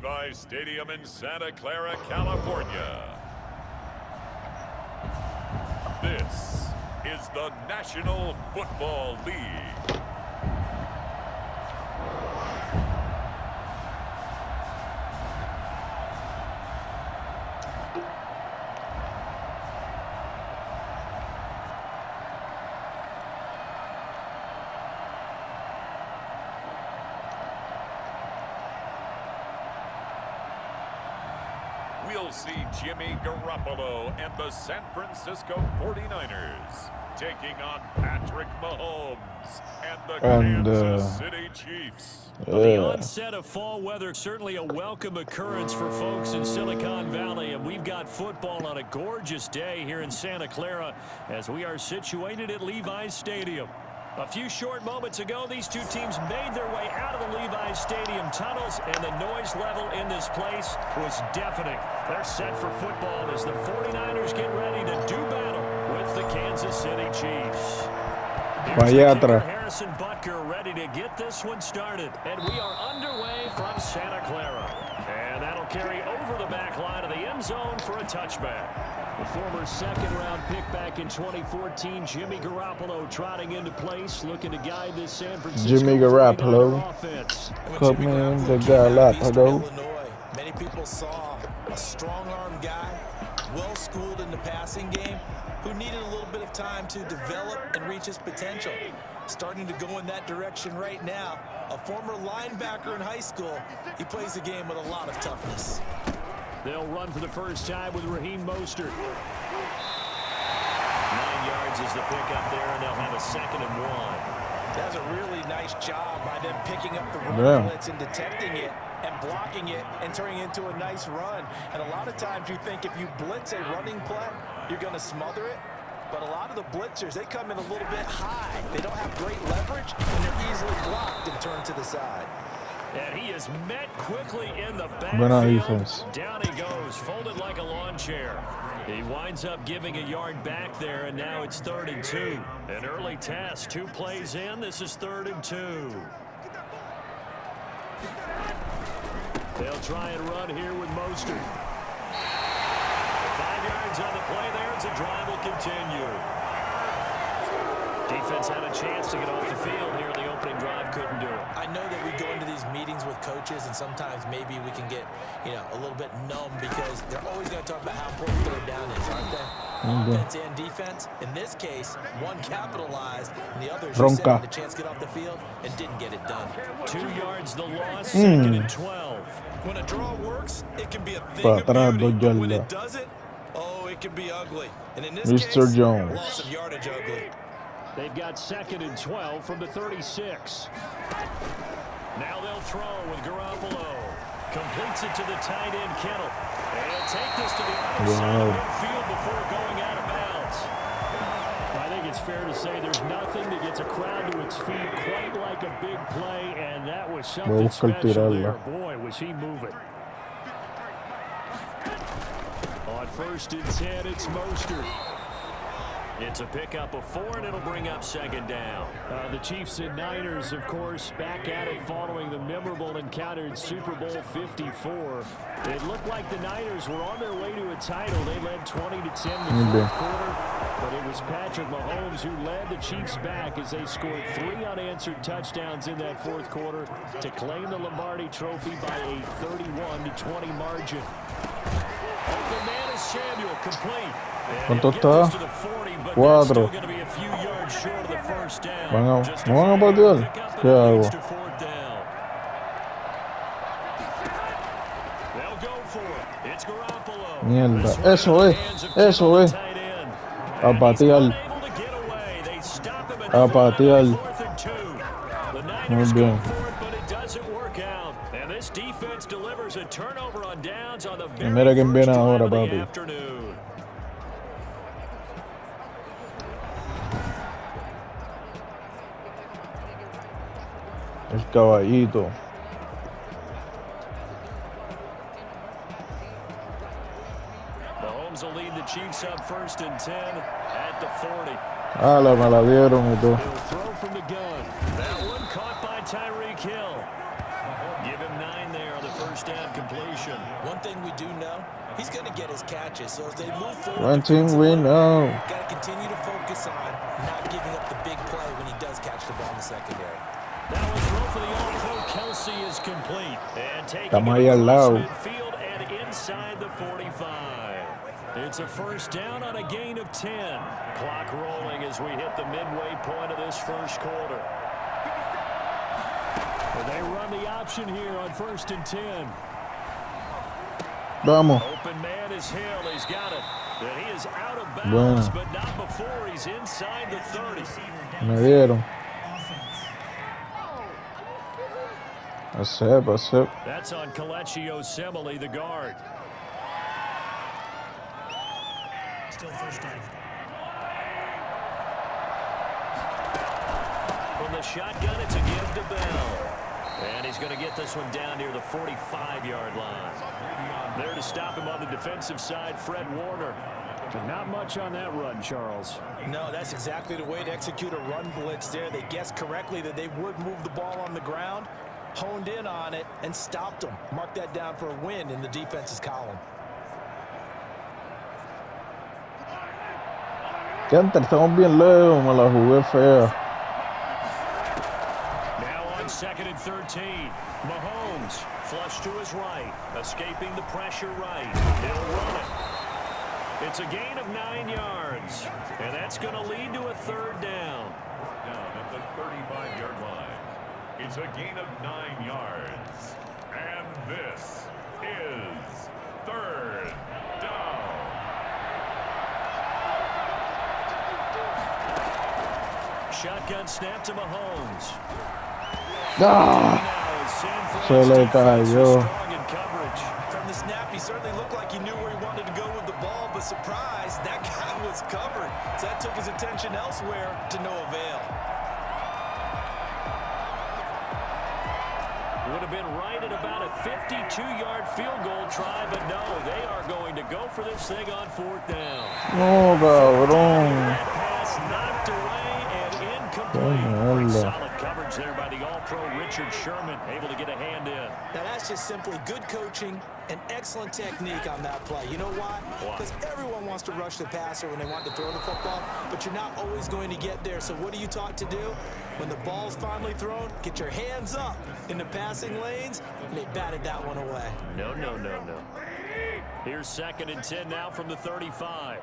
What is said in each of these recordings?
Levi's Stadium in Santa Clara, California. This is the National Football League. We'll see Jimmy Garoppolo and the San Francisco 49ers taking on Patrick Mahomes and the Kansas City Chiefs. The onset of fall weather, certainly a welcome occurrence for folks in Silicon Valley, and we've got football on a gorgeous day here in Santa Clara as we are situated at Levi's Stadium. A few short moments ago, these two teams made their way out of the Levi's Stadium tunnels, and the noise level in this place was deafening. They're set for football as the 49ers get ready to do battle with the Kansas City Chiefs. Here's Harrison Butker ready to get this one started, and we are underway from Santa Clara. And that'll carry over the back line of the end zone for a touchback. The former second-round pick back in 2014, Jimmy Garoppolo trotting into place, looking to guide this San Francisco Jimmy Garoppolo. offense. Coming the Garoppolo. Many people saw a strong-arm guy, well-schooled in the passing game, who needed a little bit of time to develop and reach his potential. Starting to go in that direction right now. A former linebacker in high school, he plays the game with a lot of toughness. They'll run for the first time with Raheem Mostert. 9 yards is the pickup there, and they'll have a 2nd and 1. That's a really nice job by them picking up the run blitz and detecting it and blocking it and turning it into a nice run. And a lot of times you think if you blitz a running play, you're going to smother it. But a lot of the blitzers, they come in a little bit high. They don't have great leverage, and they're easily blocked and turned to the side. And he is met quickly in the backfield. Down he goes, folded like a lawn chair. He winds up giving a yard back there, and now it's 3rd and 2. An early test, 2 plays in. This is 3rd and 2. They'll try and run here with Mostert. 5 yards on the play there as the drive will continue. Defense had a chance to get off the field here. The opening drive couldn't do it. I know that we go into these meetings with coaches, and sometimes maybe we can get, a little bit numb because they're always going to talk about how important 3rd down is, aren't they? Offense and defense. In this case, one capitalized, and the other just had the chance to get off the field and didn't get it done. 2 yards the loss, 2nd and 12. When a draw works, it can be a thing of beauty, but when it doesn't, it can be ugly. And in this case, Jones. Loss of yardage ugly. They've got 2nd and 12 from the 36. Now they'll throw with Garoppolo. Completes it to the tight end, Kittle. And he'll take this to the other side of midfield before going out of bounds. I think it's fair to say there's nothing that gets a crowd to its feet quite like a big play, and that was something special there. Boy, was he moving. On 1st and 10, it's Mostert. It's a pickup of 4, and it'll bring up 2nd down. The Chiefs and Niners, of course, back at it following the memorable encounter in Super Bowl 54. It looked like the Niners were on their way to a title. They led 20-10 in the 4th quarter, but it was Patrick Mahomes who led the Chiefs back as they scored 3 unanswered touchdowns in that 4th quarter to claim the Lombardi Trophy by a 31-20 margin. Open man is Samuel, complete. ¿Cuánto está? 4. ¿Van a patear? ¿Qué hago? Mierda, eso es. A patear. Muy bien. Y mira quién viene ahora, papi. El caballito. Mahomes will lead the Chiefs up 1st and 10 at the 40. Me la dieron y todo. He'll throw from the gun. That one caught by Tyreek Hill. Give him 9 there on the first down completion. One thing we do know, he's going to get his catches. So as they move forward, One team win now. got to continue to focus on not giving up the big play when he does catch the ball in the secondary. That will throw for the All-Pro. Kelsey is complete. And taking Estamos it ahí al across lado. midfield and inside the 45. It's a first down on a gain of 10. Clock rolling as we hit the midway point of this first quarter. They run the option here on 1st and 10. Vamos. Open man is Hill. He's got it. And he is out of bounds, but not before he's inside the 30. Me dieron. Pasé. That's on Kelechi Osemele, the guard. Still first down. From the shotgun, it's a give to Bell. And he's going to get this one down near the 45-yard line. There to stop him on the defensive side, Fred Warner. Not much on that run, Charles. No, that's exactly the way to execute a run blitz there. They guessed correctly that they would move the ball on the ground, honed in on it, and stopped them. Mark that down for a win in the defense's column. Canter, estamos bien lejos, me la jugué fea. Now on 2nd and 13. Mahomes flush to his right, escaping the pressure right. He'll run it. It's a gain of 9 yards, and that's going to lead to a 3rd down. Down at the 35-yard line. It's a gain of 9 yards. And this is 3rd down. Shotgun snap to Mahomes. ¡Ah! Se le cayó. From the snap, he certainly looked like he knew where he wanted to go with the ball, but surprise, that guy was covered. So that took his attention elsewhere to no avail. Would have been right at about a 52-yard field goal try, but no, they are going to go for this thing on 4th down. No, cabrón. That pass knocked away and incomplete. Solid coverage there by the All-Pro Richard Sherman, able to get a hand in. Now that's just simply good coaching and excellent technique on that play. You know why? Because everyone wants to rush the passer when they want to throw the football, but you're not always going to get there. So what are you taught to do? When the ball's finally thrown, get your hands up in the passing lanes, and they batted that one away. No. Here's 2nd and 10 now from the 35.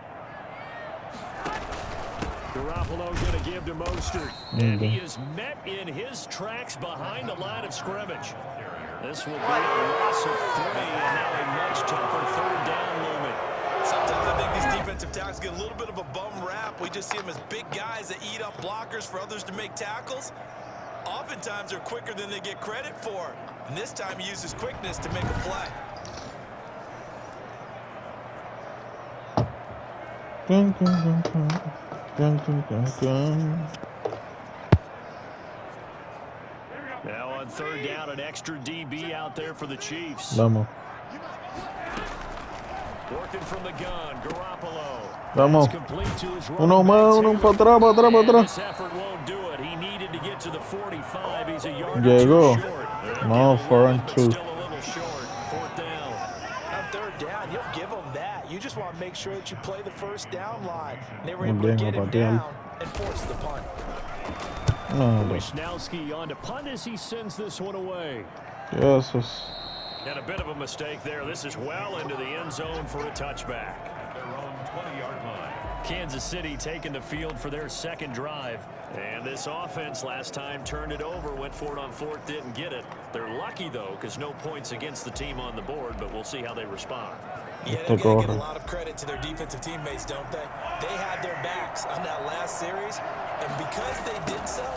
Garoppolo going to give to Mostert. And he is met in his tracks behind the line of scrimmage. This will be a loss of 3, and now a much tougher 3rd down moment. Sometimes I think these defensive tackles get a little bit of a bum rap. We just see them as big guys that eat up blockers for others to make tackles. Oftentimes they're quicker than they get credit for. And this time he uses quickness to make a play. Now on 3rd down, an extra DB out there for the Chiefs. Vamos. Working from the gun, Garoppolo. Vamos. Complete to his Uno más, uno para atrás. This effort won't do it. He needed to get to the 45. He's a yard Llegó. or 2 short. No, 4 and 2. Still a little short. 4th down. On 3rd down, you'll give them that. You just want to make sure that you play the first down line. They were able to get him down and force the punt. No, Wisnowski on to punt as he sends this one away. Jesus. And a bit of a mistake there. This is well into the end zone for a touchback. Their own 20-yard line. Kansas City taking the field for their 2nd drive. And this offense last time turned it over, went for it on 4th, didn't get it. They're lucky, though, because no points against the team on the board, but we'll see how they respond. Yeah, they got to get a lot of credit to their defensive teammates, don't they? They had their backs on that last series, and because they did so,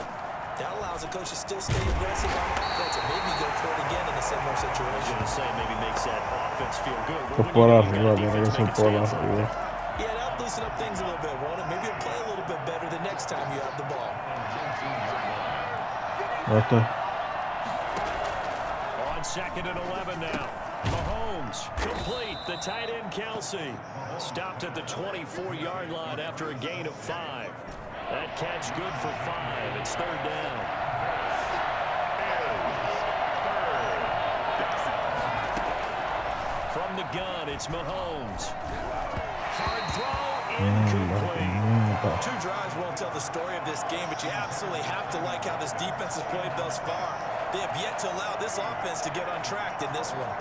that allows the coach to still stay aggressive on offense and maybe go for it again in a similar I was situation. going to say maybe makes that offense feel good. Por arriba, tiene que ser por arriba. Yeah, that'll loosen up things a little bit, won't it? Maybe you'll play a little bit better the next time you have the ball. Okay. On 2nd and 11 now. Mahomes complete. The tight end Kelsey stopped at the 24-yard line after a gain of 5. That catch good for 5. It's 3rd down. the gun, it's Mahomes. Hard throw, incomplete. Two drives won't tell the story of this game, but you absolutely have to like how this defense has played thus far. They have yet to allow this offense to get on track in this one.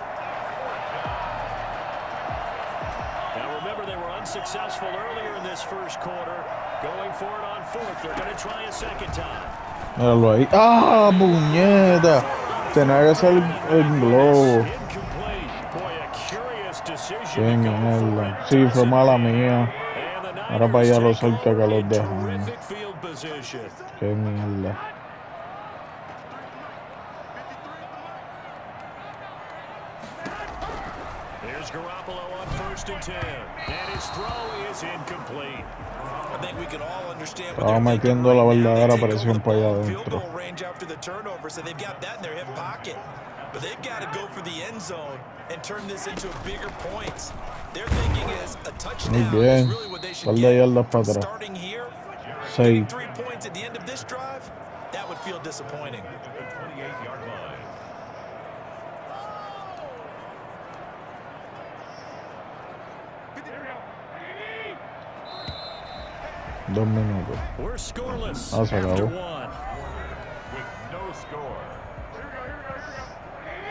Now remember, they were unsuccessful earlier in this first quarter. Going for it on fourth. They're going to try a second time. Míralo ahí. ¡Ah, puñeta! Tenía que ser el globo. Qué mierda. Sí, fue mala mía. Ahora para allá lo cerca que los dejan. Qué mierda. Here's Garoppolo on 1st and 10. And his throw is incomplete. I think we can all understand what Estaba they're thinking metiendo la right now. verdadera They take presión over para allá the field adentro. goal range after the turnover, so they've got that in their hip pocket. But they've got to go for the end zone and turn this into bigger points. Their thinking is a touchdown is bien. really what they should Par de get. yardas para atrás. Starting here, 6. getting 3 points at the end of this drive, that would feel disappointing. 28-yard line. Dos minutos. We're scoreless Ah, se after acabó. one. With no score.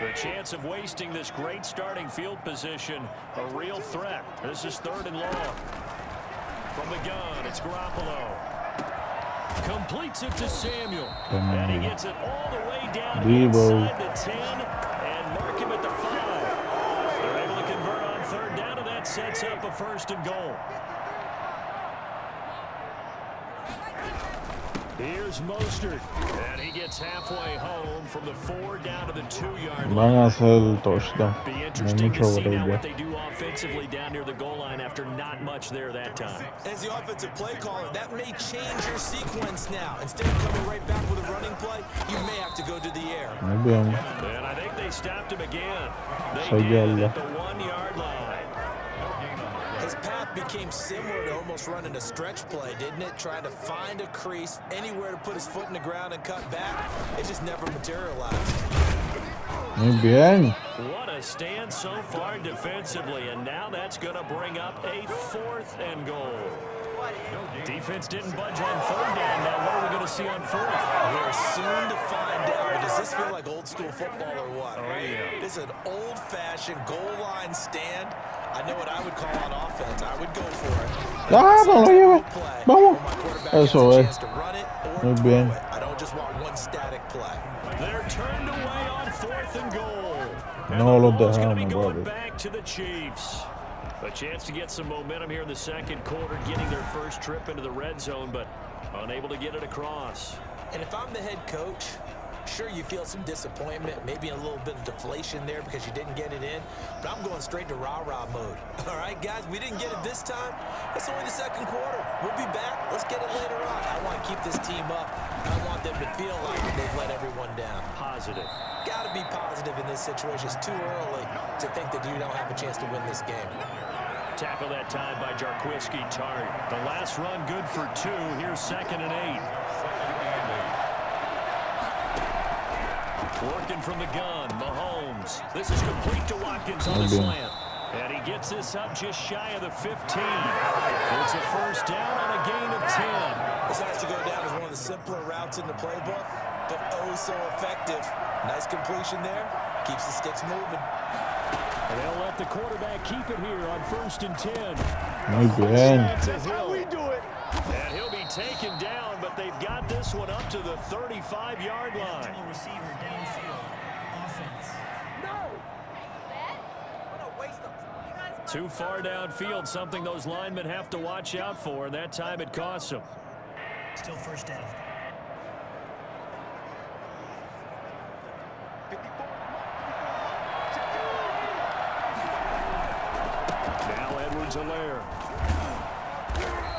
The chance of wasting this great starting field position, a real threat. This is 3rd and long. From the gun, it's Garoppolo. Completes it to Samuel. And he gets it all the way down inside the 10 and mark him at the 5. They're able to convert on 3rd down, and that sets up a 1st and goal. Here's Mostert, and he gets halfway home from the 4 down to the 2-yard line. Van a hacer touchdown. Be No hay interesting to mucho see now break what ya. they do offensively down near the goal line after not much there that time. As the offensive play caller, that may change your sequence now. Instead of coming right back with a running play, you may have to go to the air. Muy bien. And I think they stopped him again. They 6 did yardas. at the 1-yard line. His path became similar to almost running a stretch play, didn't it? Trying to find a crease, anywhere to put his foot in the ground and cut back. It just never materialized. Muy bien. What a stand so far defensively, and now that's going to bring up a 4th and goal. Defense didn't budge on 3rd down. Now what are we going to see on 4th? We're soon to find out, but does this feel like old school football or what? Oh, yeah. This is an old-fashioned goal line stand. I know what I would call on offense. I would go for it. ¡Ah, no lo lleve! ¡Vamos! Eso es. Muy bien. I don't just want one static play. They're turned away on 4th and goal. And No the los ball's going to be dejamos, going brother. back to the Chiefs. A chance to get some momentum here in the 2nd quarter, getting their first trip into the red zone, but unable to get it across. And if I'm the head coach, sure, you feel some disappointment, maybe a little bit of deflation there because you didn't get it in, but I'm going straight to rah-rah mode. All right, guys, we didn't get it this time. It's only the 2nd quarter. We'll be back. Let's get it later on. I want to keep this team up. I want them to feel like they've let everyone down. Positive. Got to be positive in this situation. It's too early to think that you don't have a chance to win this game. Tackle that time by Jarquiski Tart. The last run good for 2. Here's 2nd and 8. Working from the gun, Mahomes. This is complete to Watkins on the slant. And he gets this up just shy of the 15. It's a 1st down on a gain of 10. This has to go down as one of the simpler routes in the playbook, but oh so effective. Nice completion there. Keeps the sticks moving. And they'll let the quarterback keep it here on 1st and 10. Muy bien. That's how we do it. And he'll be taken down, but they've got this one up to the 35-yard line. Receiver downfield. Offense. Too far downfield, something those linemen have to watch out for, and that time it costs them. Still 1st down. Now Edwards-Helaire.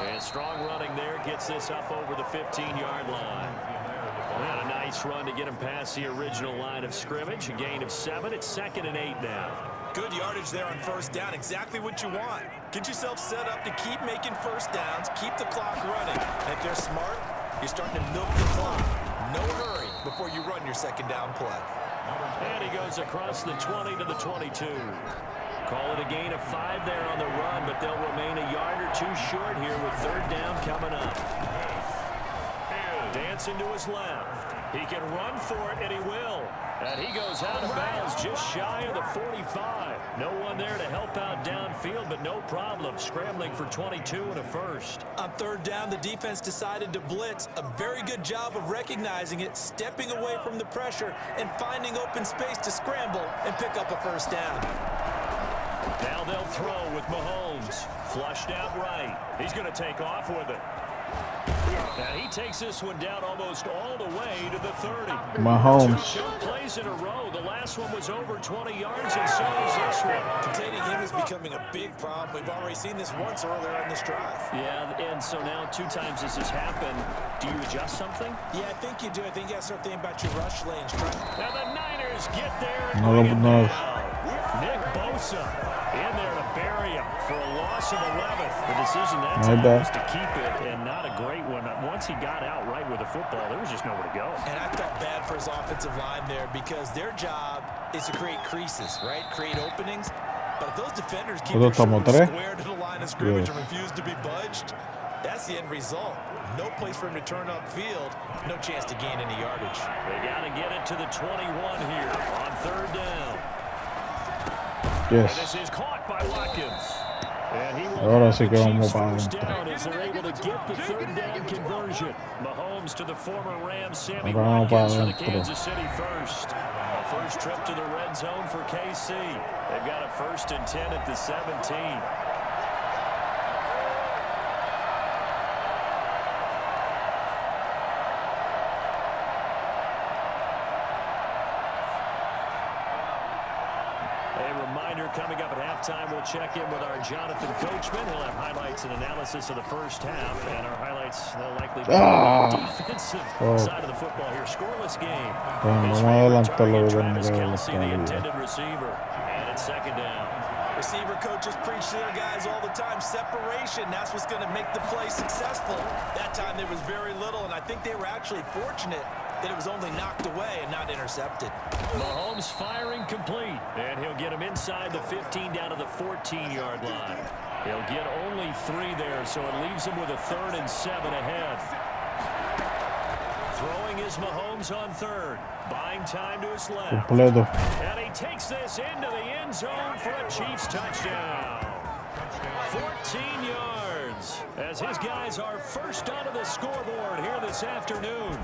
And strong running there gets this up over the 15-yard line. And a nice run to get him past the original line of scrimmage. A gain of 7. It's 2nd and 8 now. Good yardage there on 1st down. Exactly what you want. Get yourself set up to keep making 1st downs. Keep the clock running. And if they're smart, you're starting to milk the clock. No hurry before you run your 2nd down play. And he goes across the 20 to the 22. Call it a gain of 5 there on the run, but they'll remain a yard or 2 short here with 3rd down coming up. Dancing to his left. He can run for it, and he will. And he goes out of bounds just shy of the 45. No one there to help out downfield, but no problem. Scrambling for 22 and a first. On 3rd down, the defense decided to blitz. A very good job of recognizing it, stepping away from the pressure, and finding open space to scramble and pick up a 1st down. Now they'll throw with Mahomes. Flushed out right. He's going to take off with it. And he takes this one down almost all the way to the 30. Mahomes. 2 plays in a row. The last one was over 20 yards, and so is this one. Containing him is becoming a big problem. We've already seen this once earlier in this drive. Yeah, and so now 2 times this has happened. Do you adjust something? Yeah, I think you do. I think you got to start thinking about your rush lanes. Now the Niners get there and No, bring it no. down. Nick Bosa in there to bury him for a loss of 11. The decision that time was to keep it, and not a great one. Once he got out right with the football, there was just nowhere to go. And I felt bad for his offensive line there because their job is to create creases, right? Create openings. But if those defenders keep their shoulders square to the line of scrimmage and refuse to be budged, that's the end result. No place for him to turn upfield. No chance to gain any yardage. They got to get it to the 21 here on 3rd down. Yes. And this is caught by Watkins. And he will Ahora have sí the que vamos Chiefs para first adentro. down as they're able to get the 3rd down conversion. Mahomes to the former Rams, Sammy Ahora vamos Watkins para for the adentro. Kansas City first. A first trip to the red zone for KC. They've got a 1st and 10 at the 17. Coming up at halftime, we'll check in with our Jonathan Coachman. He'll have highlights and analysis of the first half, and our highlights they'll likely be on the defensive side of the football here. Scoreless game. His favorite target, Travis Kelce, the intended receiver, and it's 2nd down. Receiver coaches preach to their guys all the time. Separation, that's what's going to make the play successful. That time there was very little, and I think they were actually fortunate that it was only knocked away and not intercepted. Mahomes firing complete, and he'll get him inside the 15 down to the 14-yard line. He'll get only 3 there, so it leaves him with a 3rd and 7 ahead. Throwing is Mahomes on 3rd, buying time to his left. Completo. And he takes this into the end zone for a Chiefs touchdown. 14 yards as his guys are first onto the scoreboard here this afternoon.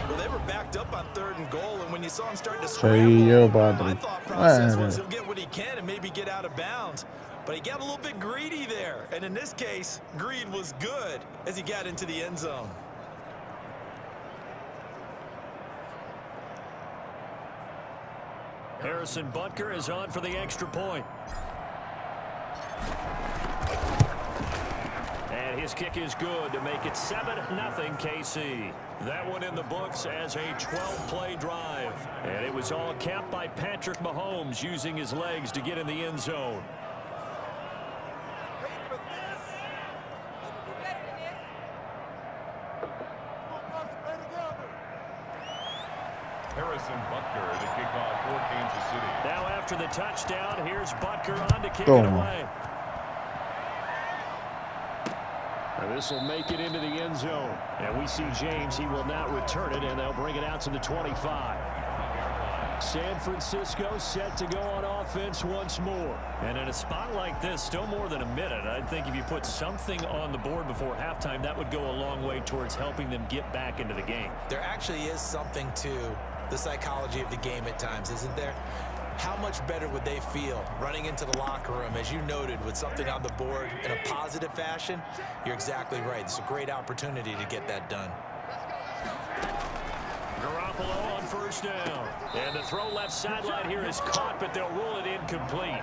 Well, they were backed up on 3rd and goal, and when you saw him starting to scramble, my thought process was he'll get what he can and maybe get out of bounds. But he got a little bit greedy there, and in this case, greed was good as he got into the end zone. Harrison Butker is on for the extra point. And his kick is good to make it 7-0 KC. That one in the books as a 12-play drive. And it was all capped by Patrick Mahomes using his legs to get in the end zone. Harrison Butker to kick off for Kansas City. Now after the touchdown, here's Butker on to kick it away. And this will make it into the end zone. And we see James. He will not return it, and they'll bring it out to the 25. San Francisco set to go on offense once more. And in a spot like this, still more than a minute, I think if you put something on the board before halftime, that would go a long way towards helping them get back into the game. There actually is something to the psychology of the game at times, isn't there? How much better would they feel running into the locker room, as you noted, with something on the board in a positive fashion? You're exactly right. It's a great opportunity to get that done. Garoppolo on first down. And the throw left sideline here is caught, but they'll rule it incomplete.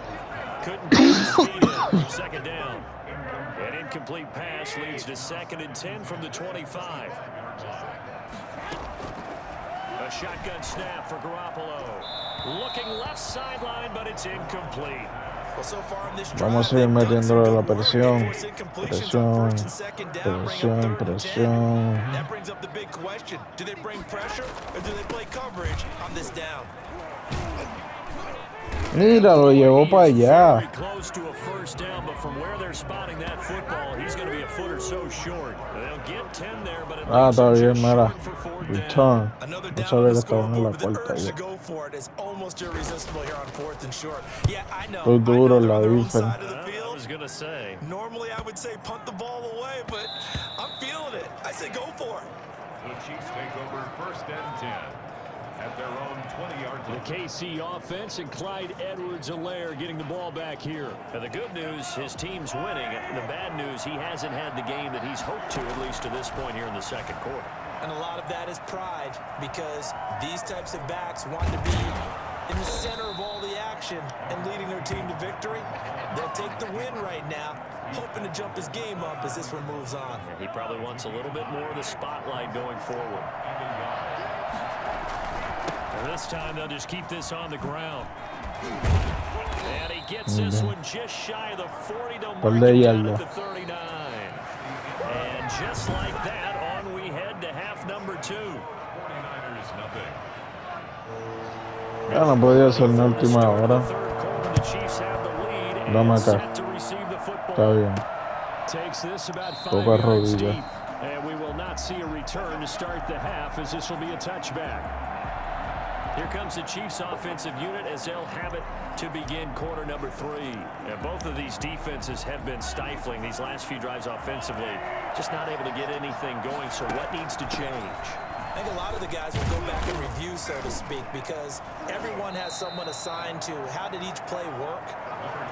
Couldn't get his feet in. 2nd down. An incomplete pass leads to 2nd and 10 from the 25. A shotgun snap for Garoppolo. Looking left sideline, but it's incomplete. Well, so far in this Vamos a ir metiendo la presión. Presión. Presión. Presión. That brings up the big question. Do they bring pressure or do they play coverage on this down? Mira, lo llevó para allá. Very close to a first down, but from where they're spotting that football, he's going to be a foot or so short. They'll get 10 there, but it leaves Está them bien, just mira. short for fourth down. Return. Another No down on sabía the que estaban en la scoreboard, but the cuarta urge ya. to go for it is almost irresistible here on fourth and short. Yeah, I know. Estoy duro en they're la on their own defense. side of the I field. was going to say. Normally, I would say punt the ball away, but I'm feeling it. I say go for it. The Chiefs take over first and 10 at their own 20-yard line. The KC offense and Clyde Edwards-Helaire getting the ball back here. Now, the good news, his team's winning. The bad news, he hasn't had the game that he's hoped to, at least to this point here in the second quarter. And a lot of that is pride, because these types of backs want to be in the center of all the action and leading their team to victory. They'll take the win right now, hoping to jump his game up as this one moves on. He probably wants a little bit more of the spotlight going forward. And this time they'll just keep this on the ground. And he gets this one just shy of the 40. They'll mark it down at the 39. And just like that, on we head to half number 2. 49ers nothing. Ya no podía ser en la última hora. Dame acá. Está bien. Takes this about 5 Toca yards rodilla. deep, and we will not see a return to start the half, as this will be a touchback. Here comes the Chiefs offensive unit as they'll have it to begin quarter number 3. And both of these defenses have been stifling these last few drives offensively. Just not able to get anything going, so what needs to change? I think a lot of the guys will go back and review, so to speak, because everyone has someone assigned to how did each play work.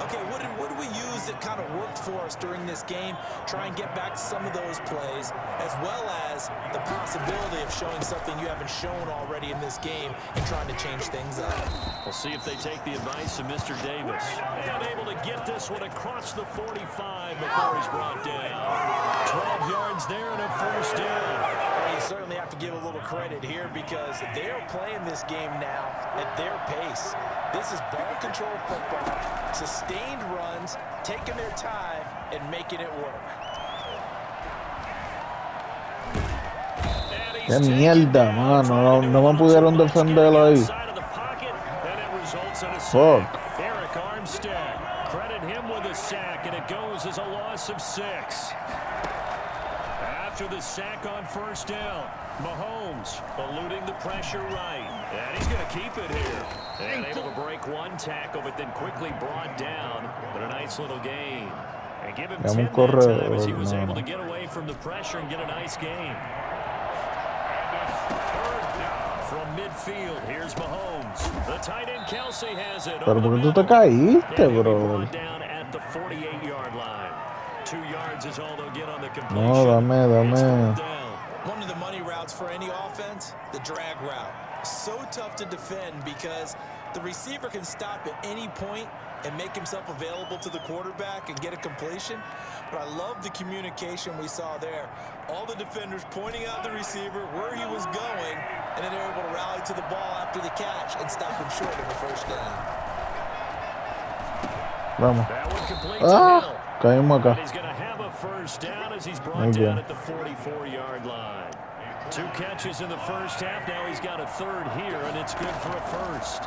Okay, what did we use that kind of worked for us during this game? Try and get back to some of those plays, as well as the possibility of showing something you haven't shown already in this game and trying to change things up. We'll see if they take the advice of Mr. Davis. And able to get this one across the 45 before he's brought down. 12 yards there and a first down. Well, you certainly have to give a little credit here because they're playing this game now at their pace. This is ball control football, sustained runs, taking their time and making it work. Qué mierda, mano. No me pudieron defender ahí. Fuck. Eric Armstead, credit him with a sack, and it goes as a loss of 6. After the sack on first down, Mahomes eluding the pressure right. And he's going to keep it here. And able to break one tackle, but then quickly brought down. But a nice little gain. And give him 10 that time as he was able to get away from the pressure and get a nice gain. From midfield, here's Mahomes. The tight end Kelsey has it. Pero ¿por qué tú te caíste, bro? Down at the 48-yard line. 2 yards is all they'll get on the completion. No, dame. One of the money routes for any offense, the drag route. So tough to defend because the receiver can stop at any point and make himself available to the quarterback and get a completion. But I love the communication we saw there. All the defenders pointing out the receiver, where he was going, and then they're able to rally to the ball after the catch and stop him short of the first down. Vamos. That one completes a hill. Caímos acá. He's going to have a first down as he's brought down at the 44-yard line. 2 catches in the first half. Now he's got a third here, and it's good for a first.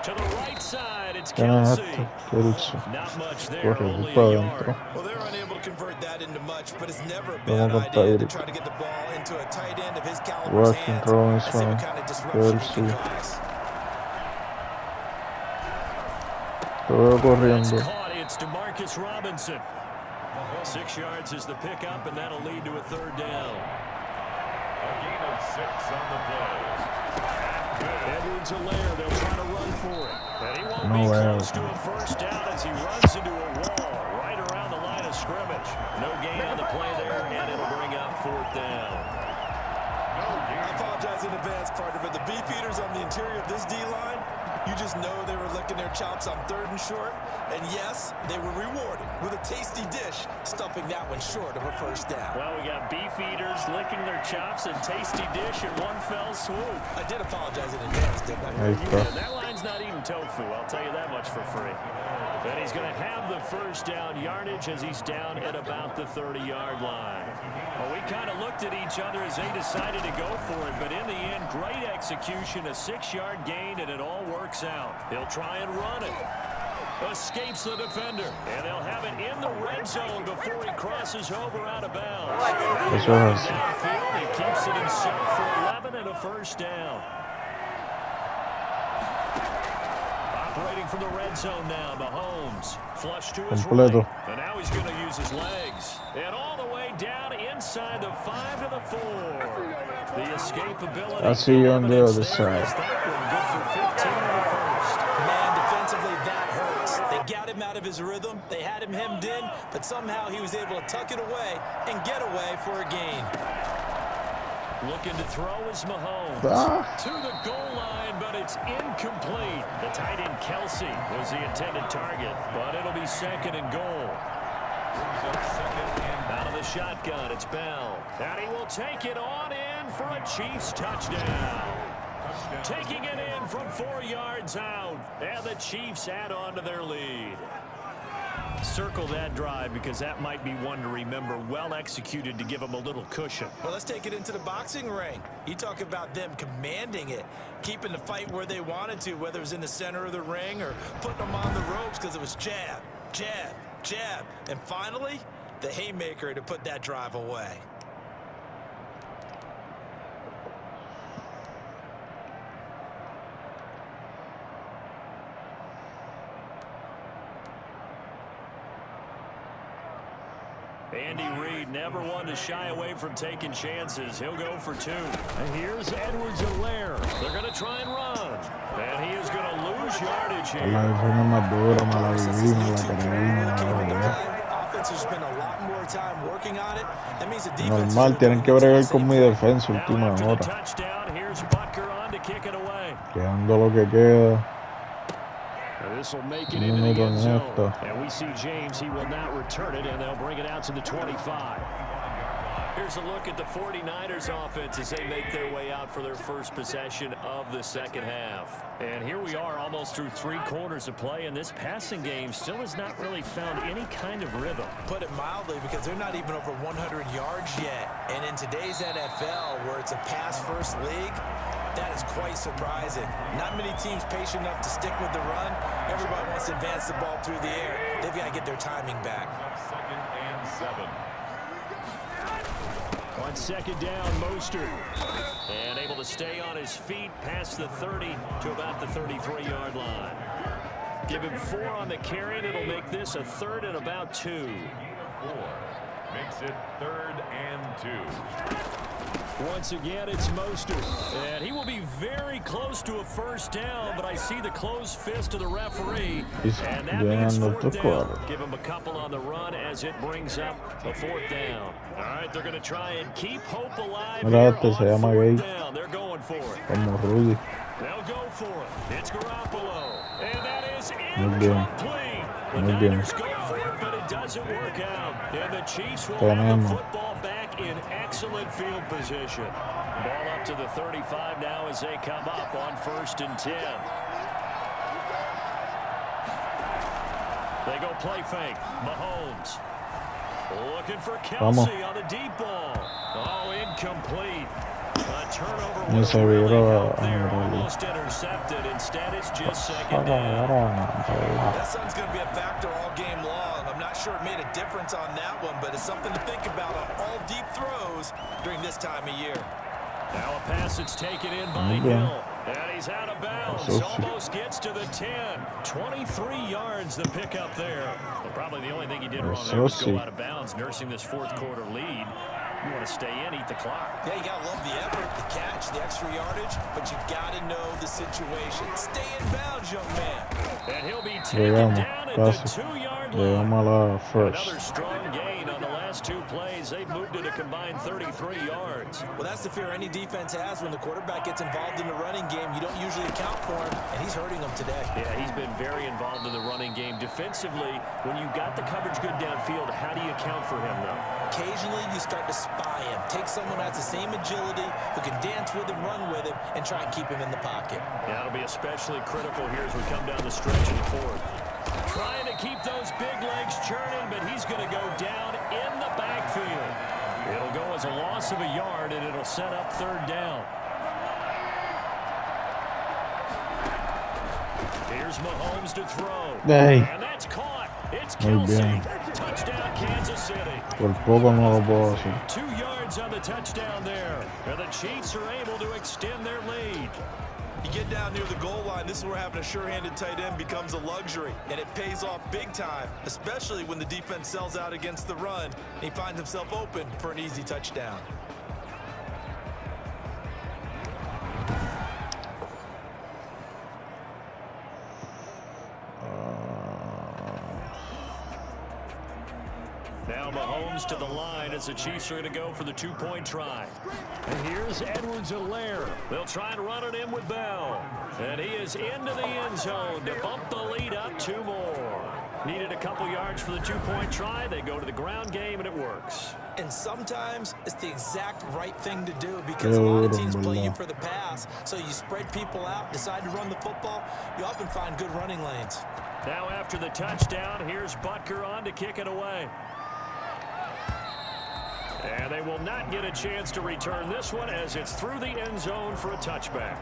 To the right side, it's Kelsey. Not much there, only a yard. Well, they're unable to convert that into much, but it's never a bad idea to try to get the ball into a tight end of his caliber's hands. I see what kind of disruption he can cause. Corriendo. It's DeMarcus Robinson. 6 yards is the pickup, and that'll lead to a third down. A gain of 6 on the play. Edwards-Helaire, they'll try to run for it. And he won't be close to a first down as he runs into a wall right around the line of scrimmage. No gain on the play there, and it'll bring up fourth down. I apologize in advance, partner, but the beefeaters on the interior of this D-line, you just know they were licking their chops on 3rd and short. And yes, they were rewarded with a tasty dish, stuffing that one short of a first down. Well, we got beef eaters licking their chops and tasty dish in one fell swoop. I did apologize in advance, didn't I? That line's not eating tofu, I'll tell you that much for free. And he's going to have the first down yardage as he's down at about the 30-yard line. Well, we kind of looked at each other as they decided to go for it, but in the end, great execution, a 6-yard gain, and it all works out. He'll try and run it. Escapes the defender, and they'll have it in the red zone before he crosses over out of bounds. Downfield, he keeps it himself for 11 and a first down. Operating from the red zone now, Mahomes flush to his right, and now he's going to use his legs, and all the way down inside the 5 to the 4. The escapability. I see you on the other side. Good for 15 in the first. Man, defensively, that hurts. They got him out of his rhythm. They had him hemmed in, but somehow he was able to tuck it away and get away for a gain. Looking to throw is Mahomes. To the goal line, but it's incomplete. The tight end Kelsey was the intended target, but it'll be second and goal. Out of the shotgun, it's Bell. And he will take it on in for a Chiefs touchdown. Taking it in from 4 yards out, and the Chiefs add on to their lead. Circle that drive because that might be one to remember. Well executed to give them a little cushion. Well, let's take it into the boxing ring. You talk about them commanding it, keeping the fight where they wanted to, whether it was in the center of the ring or putting them on the ropes because it was jab, jab, jab. And finally, the haymaker to put that drive away. Andy Reid never one to shy away from taking chances. He'll go for 2. And here's Edwards-Helaire. They're going to try and run. And he is going to lose yardage here. Normal, tienen que bregar con mi defensa última hora. Quedando lo que queda. This will make it into the end zone. And we see James. He will not return it, and they'll bring it out to the 25. Here's a look at the 49ers offense as they make their way out for their first possession of the second half. And here we are almost through 3 quarters of play, and this passing game still has not really found any kind of rhythm. Put it mildly, because they're not even over 100 yards yet. And in today's NFL, where it's a pass-first league, that is quite surprising. Not many teams patient enough to stick with the run. Everybody wants to advance the ball through the air. They've got to get their timing back. 2nd and 7. On second down, Mostert. And able to stay on his feet past the 30 to about the 33-yard line. Give him 4 on the carry, and it'll make this a 3rd and about 2. 4 makes it 3rd and 2. Once again, it's Mostert. And he will be very close to a first down, but I see the closed fist of the referee. And that means 4th down. Give him a couple on the run as it brings up a 4th down. All right, they're going to try and keep hope alive here on 4th down. They're going for it. They'll go for it. It's Garoppolo. And that is incomplete. The Niners go for it, but it doesn't work out. And the Chiefs will have the football back in excellent field position. Ball up to the 35 now as they come up on 1st and 10. They go play fake. Mahomes looking for Kelsey on the deep ball. Oh, incomplete. A turnover was really out there, almost intercepted. Instead, it's just 2nd down. That sun's going to be a factor all game long. I'm not sure it made a difference on that one, but it's something to think about on all deep throws during this time of year. Now a pass that's taken in by Hill. And he's out of bounds. Almost gets to the 10. 23 yards the pickup there. But probably the only thing he did wrong there was go out of bounds, nursing this 4th quarter lead. You want to stay in, eat the clock. Yeah, you got to love the effort, the catch, the extra yardage, but you got to know the situation. Stay in bounds, young man. And he'll be taken down at the 2-yard line. Another strong gain on the last 2 plays. They've moved it a combined 33 yards. Well, that's the fear any defense has when the quarterback gets involved in the running game. You don't usually account for him, and he's hurting them today. Yeah, he's been very involved in the running game. Defensively, when you've got the coverage good downfield, how do you account for him, though? Occasionally, you start to spy him. Take someone who has the same agility, who can dance with him, run with him, and try and keep him in the pocket. Yeah, that'll be especially critical here as we come down the stretch in the fourth. Trying to keep those big legs churning, but he's going to go down in the backfield. It'll go as a loss of a yard, and it'll set up third down. Here's Mahomes to throw. Hey. And that's caught. It's Kelsey. Touchdown, Kansas City. Por poco no lo puedo hacer. 2 yards on the touchdown there. And the Chiefs are able to extend their lead. You get down near the goal line, this is where having a sure-handed tight end becomes a luxury, and it pays off big time, especially when the defense sells out against the run, and he finds himself open for an easy touchdown. Now Mahomes to the line as the Chiefs are going to go for the two-point try. And here's Edwards-Helaire. They'll try and run it in with Bell. And he is into the end zone to bump the lead up 2 more. Needed a couple yards for the two-point try. They go to the ground game, and it works. And sometimes it's the exact right thing to do because a lot of teams play you for the pass. So you spread people out, decide to run the football. You often find good running lanes. Now after the touchdown, here's Butker on to kick it away. And they will not get a chance to return this one as it's through the end zone for a touchback.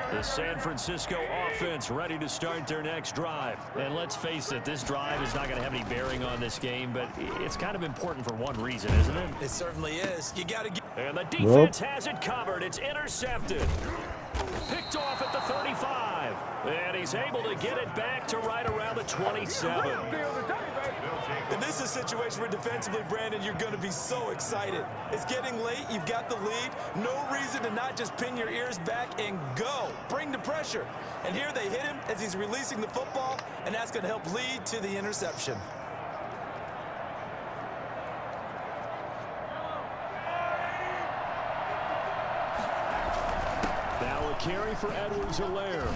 The San Francisco offense ready to start their next drive. And let's face it, this drive is not going to have any bearing on this game, but it's kind of important for one reason, isn't it? It certainly is. You got to get... And the defense has it covered. It's intercepted. Picked off at the 35. And he's able to get it back to right around the 27. And this is a situation where defensively, Brandon, you're going to be so excited. It's getting late. You've got the lead. No reason to not just pin your ears back and go. Bring the pressure. And here they hit him as he's releasing the football, and that's going to help lead to the interception. Now a carry for Edwards-Helaire.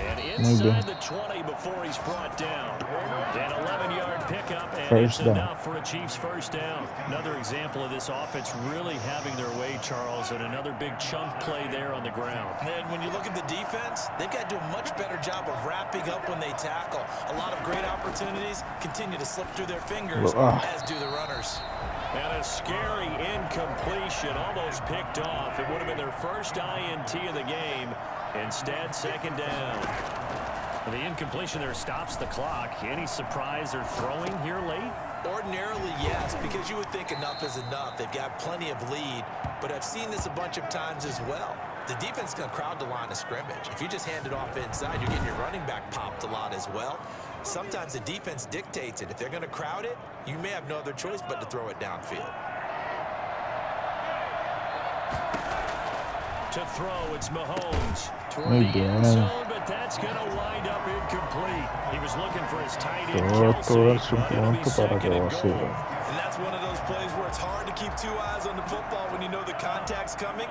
And inside the 20 before he's brought down. An 11-yard pickup, and it's enough for a Chiefs first down. Another example of this offense really having their way, Charles, and another big chunk play there on the ground. And when you look at the defense, they've got to do a much better job of wrapping up when they tackle. A lot of great opportunities continue to slip through their fingers, as do the runners. And a scary incompletion, almost picked off. It would have been their first INT of the game. Instead, second down. The incompletion there stops the clock. Any surprise they're throwing here late? Ordinarily, yes, because you would think enough is enough. They've got plenty of lead, but I've seen this a bunch of times as well. The defense can crowd the line of scrimmage. If you just hand it off inside, you're getting your running back popped a lot as well. Sometimes the defense dictates it. If they're going to crowd it, you may have no other choice but to throw it downfield. To throw, it's Mahomes. Toward the end zone, but that's going to wind up incomplete. He was looking for his tight end, Kelsey, but it'll be second and goal. And that's one of those plays where it's hard to keep 2 eyes on the football when you know the contact's coming,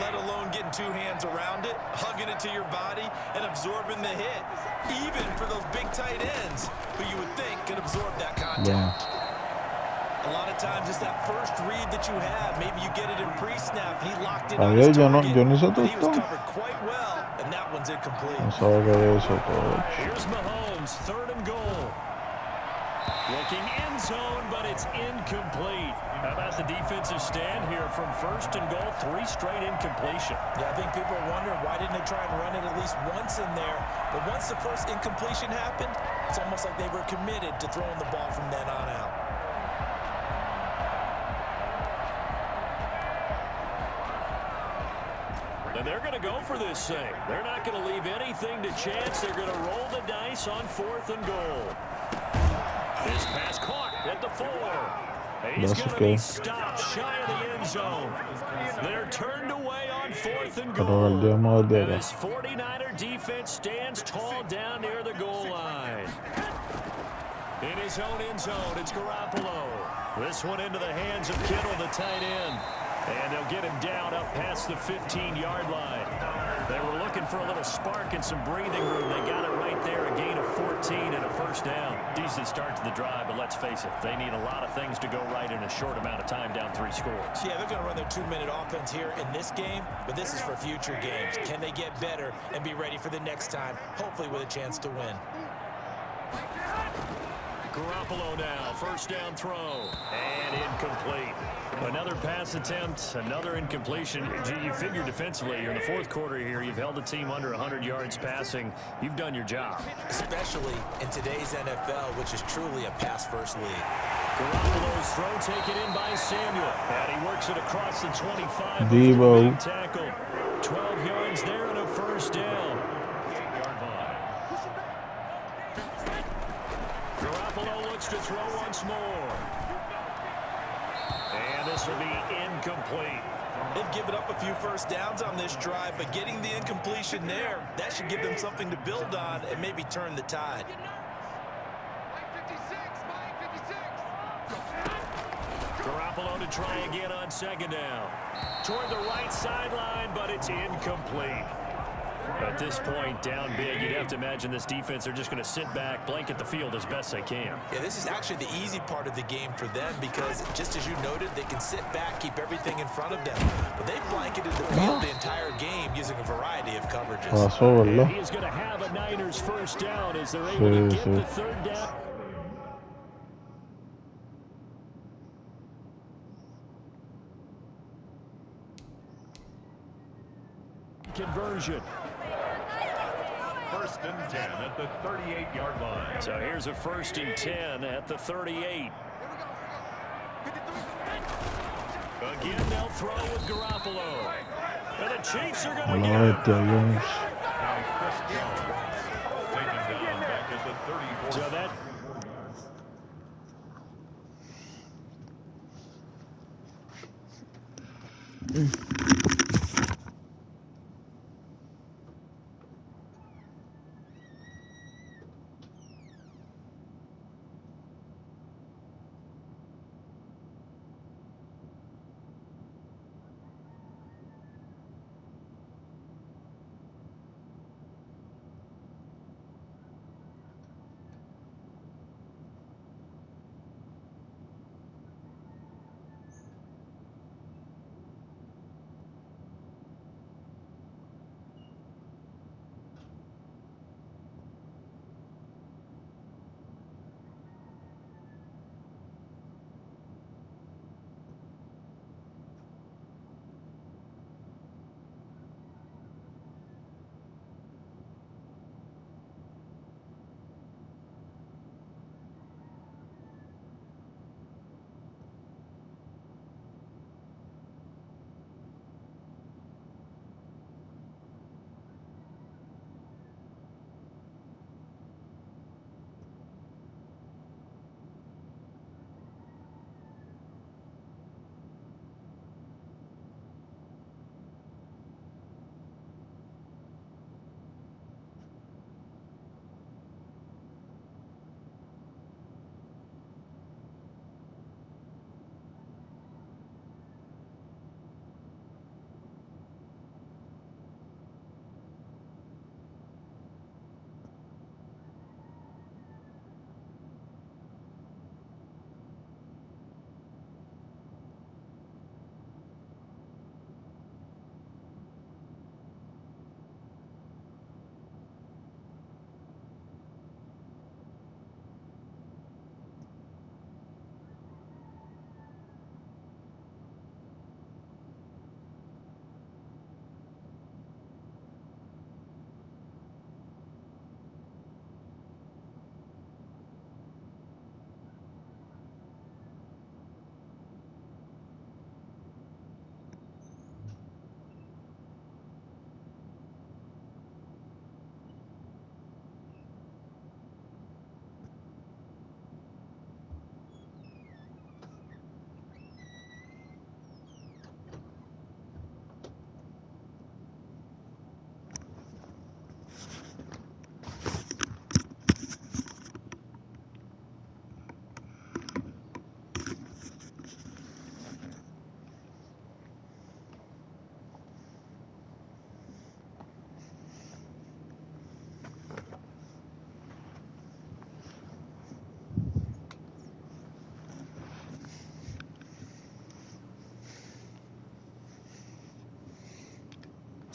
let alone getting 2 hands around it, hugging it to your body, and absorbing the hit. Even for those big tight ends, who you would think can absorb that contact. A lot of times it's that first read that you have. Maybe you get it in pre-snap, and he locked it on his target. He was covered quite well, and that one's incomplete. Here's Mahomes, third and goal. Looking end zone, but it's incomplete. How about the defensive stand here from first and goal? 3 straight incompletion. Yeah, I think people are wondering why didn't they try and run it at least once in there. But once the first incompletion happened, it's almost like they were committed to throwing the ball from then on out. And they're going to go for this thing. They're not going to leave anything to chance. They're going to roll the dice on 4th and goal. This pass caught at the 4. He's going to be stopped shy of the end zone. They're turned away on 4th and goal. And this 49er defense stands tall down near the goal line. In his own end zone, it's Garoppolo. This one into the hands of Kittle, the tight end. And they'll get him down up past the 15-yard line. They were looking for a little spark and some breathing room. They got it right there, a gain of 14 and a first down. Decent start to the drive, but let's face it, they need a lot of things to go right in a short amount of time, down 3 scores. Yeah, they're going to run their 2-minute offense here in this game, but this is for future games. Can they get better and be ready for the next time, hopefully with a chance to win? Garoppolo now, first down throw, and incomplete. Another pass attempt, another incompletion. You figure defensively, you're in the fourth quarter here. You've held the team under 100 yards passing. You've done your job. Especially in today's NFL, which is truly a pass-first league. Garoppolo's throw taken in by Samuel. And he works it across the 25. Debo. Tackle. 12 yards there and a first down. Garoppolo looks to throw once more. And this will be incomplete. They've given up a few first downs on this drive, but getting the incompletion there, that should give them something to build on and maybe turn the tide. Garoppolo to try again on second down. Toward the right sideline, but it's incomplete. At this point, down big, you'd have to imagine this defense, they're just going to sit back, blanket the field as best they can. Yeah, this is actually the easy part of the game for them because, just as you noted, they can sit back, keep everything in front of them. But they've blanketed the field the entire game using a variety of coverages. And he is going to have a Niners first down as they're able to get the third down. Conversion. First and 10 at the 38-yard line. So here's a first and 10 at the 38. Again, they'll throw with Garoppolo. And the Chiefs are going to get it. Now Chris Jones taken down back at the 34. So that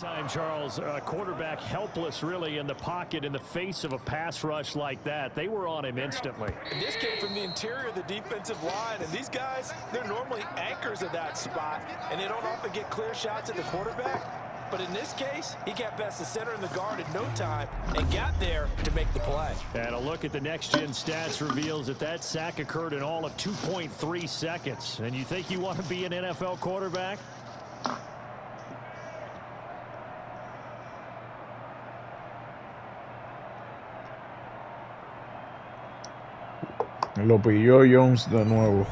Time, Charles, quarterback helpless really in the pocket in the face of a pass rush like that. They were on him instantly. And this came from the interior of the defensive line, and these guys, they're normally anchors of that spot, and they don't often get clear shots at the quarterback. But in this case, he got past the center and the guard in no time and got there to make the play. And a look at the next-gen stats reveals that sack occurred in all of 2.3 seconds. And you think you want to be an NFL quarterback? Lo pilló Jones de nuevo.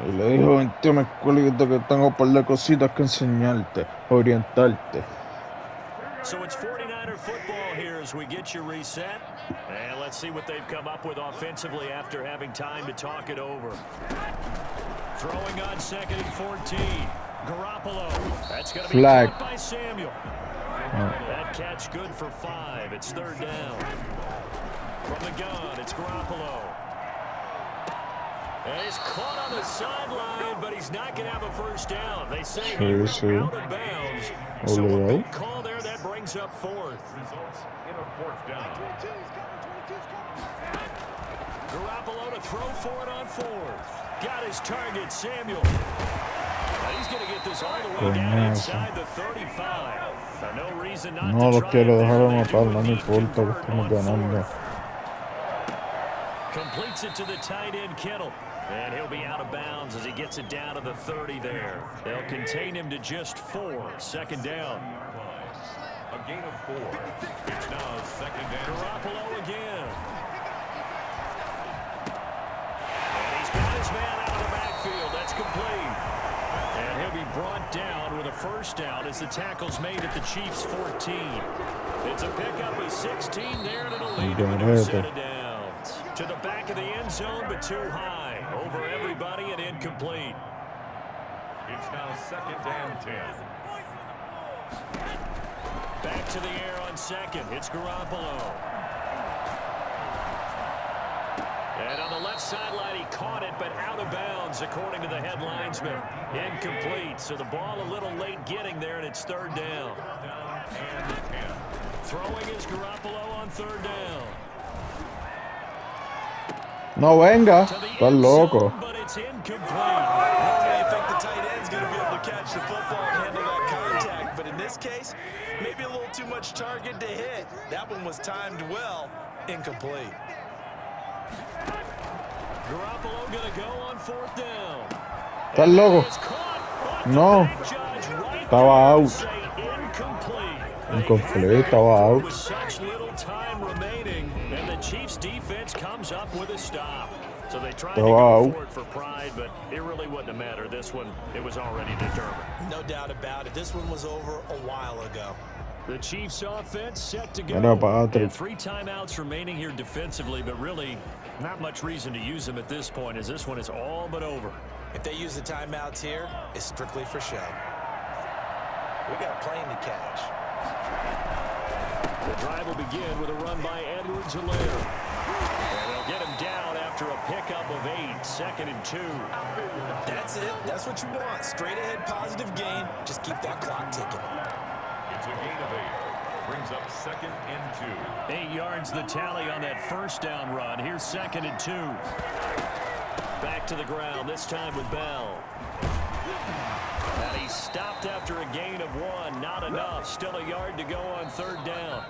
Y le dijo, vente a mi escuelita que tengo un par de cositas que enseñarte, orientarte. So it's 49er football here as we get you reset. And let's see what they've come up with offensively after having time to talk it over. Throwing on 2nd and 14. Garoppolo. That's going to be caught by Samuel. That catch good for 5. It's 3rd down. From the gun, it's Garoppolo. And he's caught on the sideline, but he's not going to have a first down. They say he was out of bounds. So a big call there that brings up 4th. Results in a 4th down. Garoppolo to throw for it on 4th. Got his target, Samuel. And he's going to get this all the way down inside the 35. So no reason not to try quiero dejar it. anotar, no me importa que estamos ganando. Completes it to the tight end, Kittle. And he'll be out of bounds as he gets it down to the 30 there. They'll contain him to just 4. 2nd down. A gain of 4. It's now 2nd down. Garoppolo again. And he's got his man out of the backfield. That's complete. And he'll be brought down with a 1st down as the tackle's made at the Chiefs' 14. It's a pickup of 16 there, and it'll lead to a new set of downs. To the back of the end zone, but too high. Over everybody and incomplete. It's now 2nd and 10. Back to the air on 2nd. It's Garoppolo. And on the left sideline, he caught it, but out of bounds, according to the head linesman. Incomplete. So the ball a little late getting there, and it's 3rd down. And 10. Throwing is Garoppolo on 3rd down. No venga, estás loco. But it's incomplete. I think the tight end's going to be able to catch the football and handle that contact. But in this case, maybe a little too much target to hit. That one was timed well. Incomplete. Garoppolo going to go on 4th down. Estás loco. No. Estaba out. Incomplete, estaba out. With such little time remaining, and the Chiefs defense comes up with a stop. So they tried to go for it for pride, but it really wouldn't have mattered. This one, it was already determined. No doubt about it. This one was over a while ago. The Chiefs offense set to go. And 3 timeouts remaining here defensively, but really not much reason to use them at this point, as this one is all but over. If they use the timeouts here, it's strictly for show. We got a plane to catch. The drive will begin with a run by Edwards-Helaire. And they'll get him down after a pickup of 8, 2nd and 2. That's it. That's what you want. Straight ahead, positive gain. Just keep that clock ticking. It's a gain of 8. Brings up 2nd and 2. 8 yards the tally on that 1st down run. Here's 2nd and 2. Back to the ground, this time with Bell. And he stopped after a gain of 1. Not enough. Still a yard to go on 3rd down.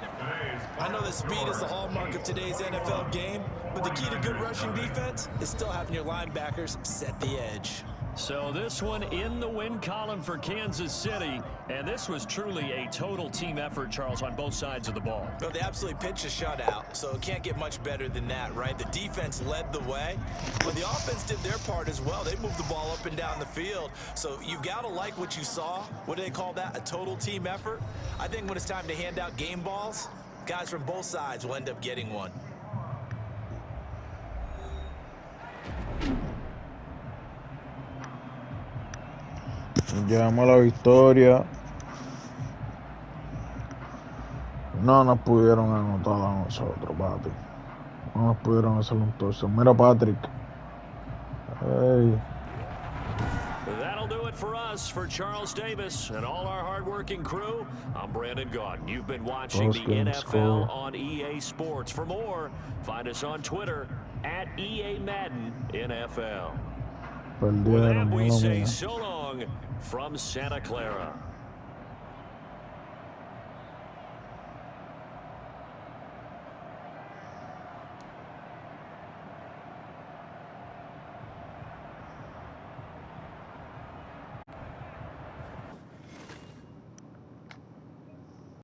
I know that speed is the hallmark of today's NFL game, but the key to good rushing defense is still having your linebackers set the edge. So this one in the win column for Kansas City, and this was truly a total team effort, Charles, on both sides of the ball. Well, they absolutely pitched a shutout, so it can't get much better than that, right? The defense led the way, but the offense did their part as well. They moved the ball up and down the field, so you've got to like what you saw. What do they call that? A total team effort? I think when it's time to hand out game balls, guys from both sides will end up getting one. Llevamos la victoria. No nos pudieron anotar a nosotros, papi. No nos pudieron hacer un torso. Mira, Patrick. Hey. That'll do it for us. For Charles Davis and all our hardworking crew, I'm Brandon Gaudin. You've been watching the NFL on EA Sports. For more, find us on Twitter at EA Madden NFL. With that, we say so long from Santa Clara.